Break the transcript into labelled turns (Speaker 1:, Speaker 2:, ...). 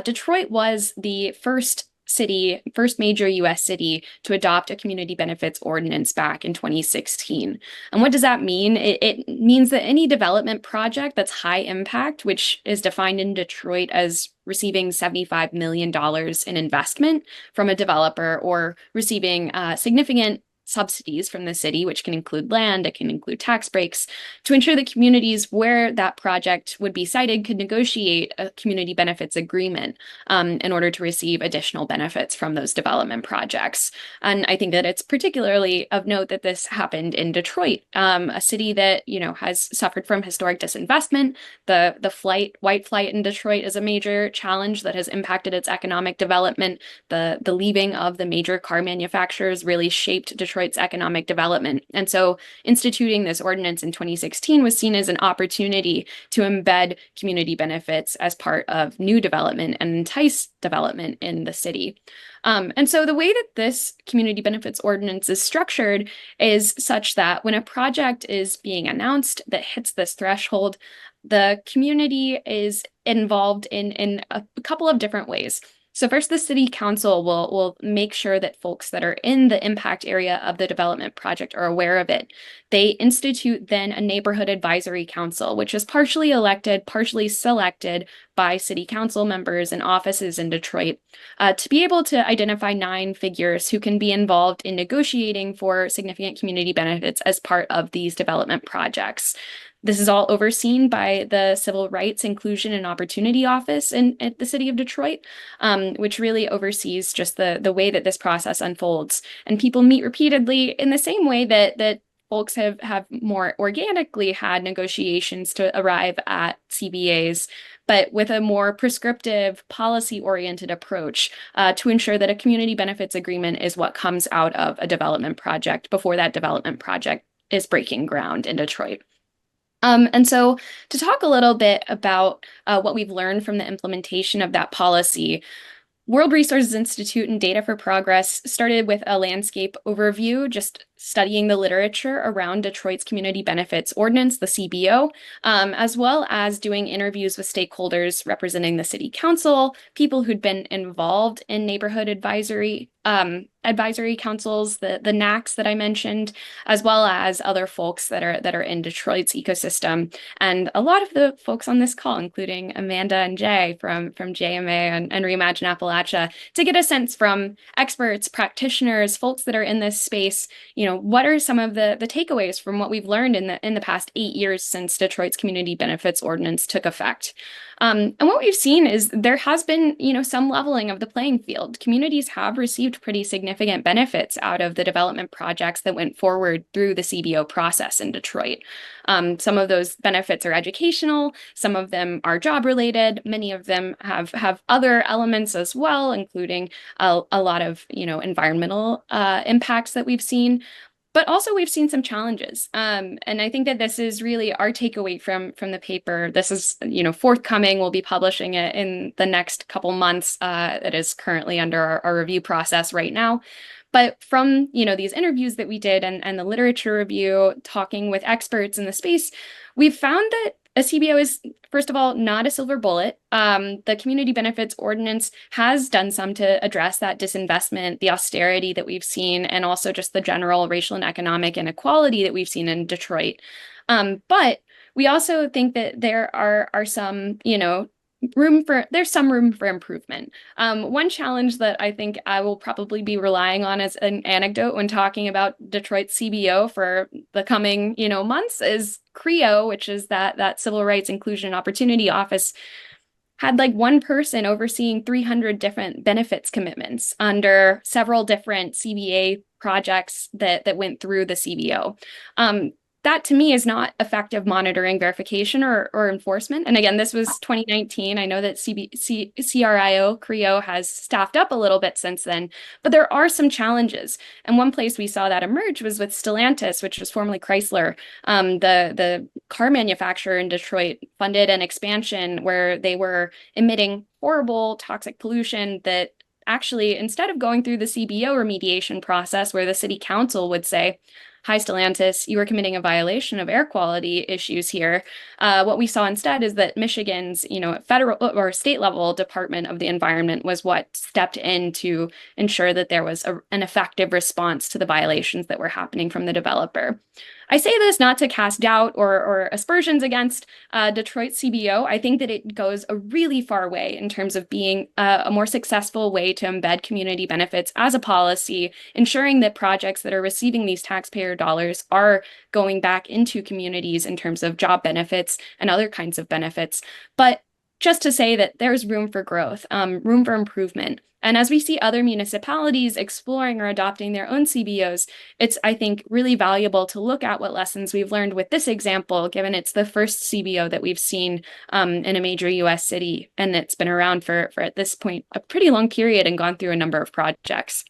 Speaker 1: Detroit was the first major US city to adopt a community benefits ordinance back in 2016. And what does that mean? It means that any development project that's high impact, which is defined in Detroit as receiving $75 million in investment from a developer or receiving significant subsidies from the city, which can include land, it can include tax breaks, to ensure that communities where that project would be sited could negotiate a community benefits agreement in order to receive additional benefits from those development projects. And I think that it's particularly of note that this happened in Detroit, a city that has suffered from historic disinvestment. The white flight in Detroit is a major challenge that has impacted its economic development. The leaving of the major car manufacturers really shaped Detroit's economic development. And so instituting this ordinance in 2016 was seen as an opportunity to embed community benefits as part of new development and entice development in the city. And so the way that this community benefits ordinance is structured is such that when a project is being announced that hits this threshold, the community is involved in a couple of different ways. So first, the city council will make sure that folks that are in the impact area of the development project are aware of it. They institute then a neighborhood advisory council, which is partially elected, partially selected by city council members and offices in Detroit, to be able to identify 9 figures who can be involved in negotiating for significant community benefits as part of these development projects. This is all overseen by the Civil Rights, Inclusion, and Opportunity Office at the City of Detroit, which really oversees just the way that this process unfolds. And people meet repeatedly in the same way that folks have more organically had negotiations to arrive at CBAs, but with a more prescriptive, policy-oriented approach to ensure that a community benefits agreement is what comes out of a development project before that development project is breaking ground in Detroit. And so to talk a little bit about what we've learned from the implementation of that policy, World Resources Institute and Data for Progress started with a landscape overview, just studying the literature around Detroit's Community Benefits Ordinance, the CBO, as well as doing interviews with stakeholders representing the city council, people who'd been involved in neighborhood advisory councils, the NACs that I mentioned, as well as other folks that are in Detroit's ecosystem. And a lot of the folks on this call, including Amanda and Jay from JMA and Reimagine Appalachia, to get a sense from experts, practitioners, folks that are in this space, what are some of the takeaways from what we've learned in the past 8 years since Detroit's Community Benefits Ordinance took effect? And what we've seen is there has been, some leveling of the playing field. Communities have received pretty significant benefits out of the development projects that went forward through the CBO process in Detroit. Some of those benefits are educational, some of them are job related, many of them have other elements as well, including a lot of, environmental impacts that we've seen. But also we've seen some challenges. And I think that this is really our takeaway from the paper. This is, forthcoming. We'll be publishing it in the next couple months. It is currently under our review process right now. But from, these interviews that we did and the literature review, talking with experts in the space, we've found that a CBO is, first of all, not a silver bullet. The Community Benefits Ordinance has done some to address that disinvestment, the austerity that we've seen, and also just the general racial and economic inequality that we've seen in Detroit. But we also think that there are some, there's some room for improvement. One challenge that I think I will probably be relying on as an anecdote when talking about Detroit's CBO for the coming, months is CREO, which is that Civil Rights, Inclusion, and Opportunity Office, had like one person overseeing 300 different benefits commitments under several different CBA projects that went through the CBO. That to me is not effective monitoring, verification, or enforcement. And again, this was 2019. I know that CREO has staffed up a little bit since then, but there are some challenges. And one place we saw that emerge was with Stellantis, which was formerly Chrysler. The car manufacturer in Detroit funded an expansion where they were emitting horrible toxic pollution that actually, instead of going through the CBO remediation process where the city council would say, hi, Stellantis, you are committing a violation of air quality issues here. What we saw instead is that Michigan's, federal or state level Department of the Environment was what stepped in to ensure that there was an effective response to the violations that were happening from the developer. I say this not to cast doubt or aspersions against Detroit CBO. I think that it goes a really far way in terms of being a more successful way to embed community benefits as a policy, ensuring that projects that are receiving these taxpayer dollars are going back into communities in terms of job benefits and other kinds of benefits. But just to say that there's room for growth, room for improvement. And as we see other municipalities exploring or adopting their own CBOs, it's, I think, really valuable to look at what lessons we've learned with this example, given it's the first CBO that we've seen in a major US city, and it's been around for at this point, a pretty long period and gone through a number of projects.